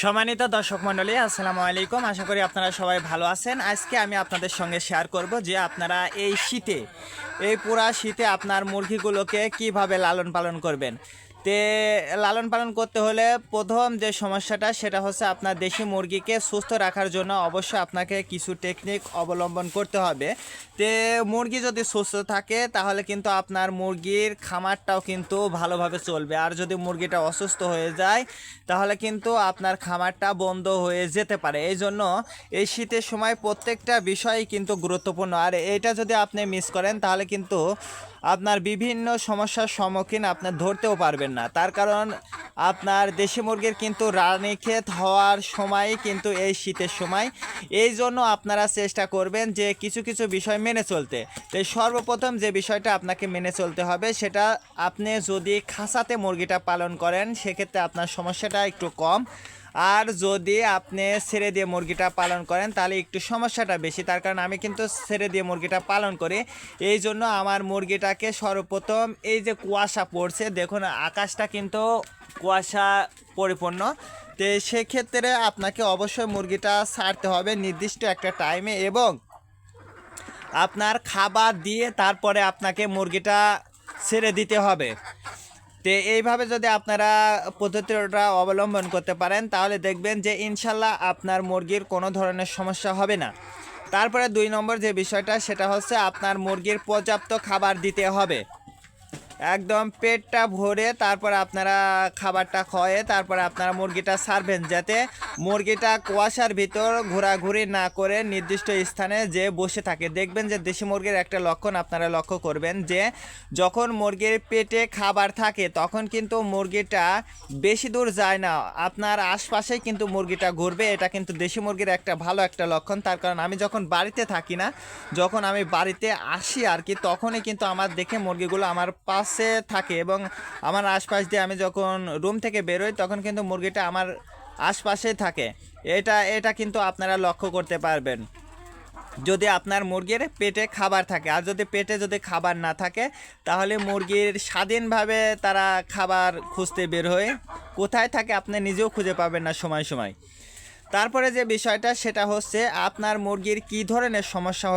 সম্মানিত দর্শক মণ্ডলী, আসসালামু আলাইকুম। আশা করি আপনারা সবাই ভালো আছেন। আজকে আমি আপনাদের সঙ্গে শেয়ার করব যে আপনারা এই পুরা শীতে আপনার মুরগিগুলোকে কিভাবে লালন পালন করবেন। লালন পালন করতে হলে প্রথম যে সমস্যাটা সেটা হচ্ছে আপনার দেশি মুরগিকে সুস্থ রাখার জন্য অবশ্যই আপনাকে কিছু টেকনিক অবলম্বন করতে হবে। মুরগি যদি সুস্থ থাকে তাহলে কিন্তু আপনার মুরগির খামারটাও কিন্তু ভালোভাবে চলবে। আর যদি মুরগিটা অসুস্থ হয়ে যায় তাহলে কিন্তু আপনার খামারটা বন্ধ হয়ে যেতে পারে। এই জন্য এই শীতের সময় প্রত্যেকটা বিষয়ই কিন্তু গুরুত্বপূর্ণ। আর এটা যদি আপনি মিস করেন তাহলে কিন্তু আপনার বিভিন্ন সমস্যার সম্মুখীন আপনি ধরতেও পারবেন না। তার কারণ আপনার দেশি মুরগির কিন্তু রানীক্ষেত হওয়ার সময় কিন্তু এই শীতের সময়। এই জন্য আপনারা চেষ্টা করবেন যে কিছু কিছু বিষয় মেনে চলতে। তো সর্বপ্রথম যে বিষয়টা আপনাকে মেনে চলতে হবে সেটা, আপনি যদি খাঁচাতে মুরগিটা পালন করেন সেক্ষেত্রে আপনার সমস্যাটা একটু কম। আর যদি আপনি ছেড়ে দিয়ে মুরগিটা পালন করেন তাহলে একটু সমস্যাটা বেশি। তার কারণ আমি কিন্তু ছেড়ে দিয়ে মুরগিটা পালন করি। এই জন্য আমার মুরগিটাকে সর্বপ্রথম এই যে কুয়াশা পড়ছে, দেখুন আকাশটা কিন্তু কুয়াশা পরিপূর্ণ। তো সেক্ষেত্রে আপনাকে অবশ্যই মুরগিটা ছাড়তে হবে নির্দিষ্ট একটা টাইমে, এবং আপনার খাবার দিয়ে তারপরে আপনাকে মুরগিটা ছেড়ে দিতে হবে। এইভাবে যদি আপনারা পদ্ধতিটা অবলম্বন করতে পারেন তাহলে দেখবেন যে ইনশাল্লাহ আপনার মুরগির কোনো ধরনের সমস্যা হবে না। তারপরে 2 নম্বর যে বিষয়টা সেটা হচ্ছে আপনার মুরগির পর্যাপ্ত খাবার দিতে হবে। একদম পেটটা ভরে তারপর আপনারা খাবারটা খাওয়ায়ে তারপরে আপনারা মুরগিটা ছাড়বেন, যাতে মুরগিটা কুয়াশার ভিতর ঘোরাঘুরি না করে নির্দিষ্ট স্থানে যে বসে থাকে। দেখবেন যে দেশি মুরগির একটা লক্ষণ আপনারা লক্ষ্য করবেন যে যখন মুরগির পেটে খাবার থাকে তখন কিন্তু মুরগিটা বেশি দূর যায় না, আপনার আশপাশেই কিন্তু মুরগিটা ঘুরবে। এটা কিন্তু দেশি মুরগির একটা ভালো একটা লক্ষণ। তার কারণ আমি যখন বাড়িতে থাকি না, যখন আমি বাড়িতে আসি আর কি, তখনই কিন্তু আমার দেখে মুরগিগুলো আমার পাশে থাকে, এবং আমার আশপাশ দিয়ে আমি যখন রুম থেকে বেরোই তখন কিন্তু মুরগিটা আমার আশপাশেই থাকে। এটা কিন্তু আপনারা লক্ষ্য করতে পারবেন যদি আপনার মুরগির পেটে খাবার থাকে। আর যদি পেটে খাবার না থাকে তাহলে মুরগির স্বাধীনভাবে তারা খাবার খুঁজতে বের হয়ে কোথায় থাকে আপনি নিজেও খুঁজে পাবেন না সময় সময়। তারপরে যে বিষয়টা সেটা হচ্ছে আপনার মুরগির কী ধরনের সমস্যা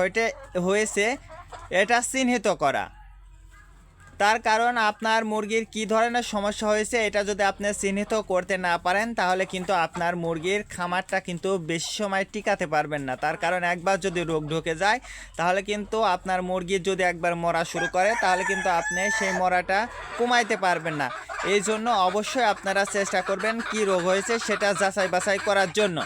হয়েছে এটা চিহ্নিত করা। তার কারণ আপনার মুরগির কী ধরনের সমস্যা হয়েছে এটা যদি আপনি চিহ্নিত করতে না পারেন তাহলে কিন্তু আপনার মুরগির খামারটা কিন্তু বেশি সময় টিকাতে পারবেন না। তার কারণ একবার যদি রোগ ঢুকে যায় তাহলে কিন্তু আপনার মুরগির যদি একবার মরা শুরু করে তাহলে কিন্তু আপনি সেই মরাটা কমাইতে পারবেন না। এই জন্য অবশ্যই আপনারা চেষ্টা করবেন কি রোগ হয়েছে সেটা যাচাই বাছাই করার জন্য,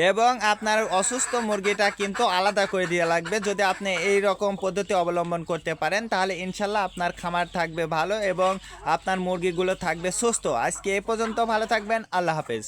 এবং আপনার অসুস্থ মুরগিটা কিন্তু আলাদা করে দেওয়া লাগবে। যদি আপনি এই রকম পদ্ধতি অবলম্বন করতে পারেন তাহলে ইনশাল্লাহ আপনার খামার থাকবে ভালো এবং আপনার মুরগিগুলো থাকবে সুস্থ। আজকে এই পর্যন্ত, ভালো থাকবেন, আল্লাহ হাফেজ।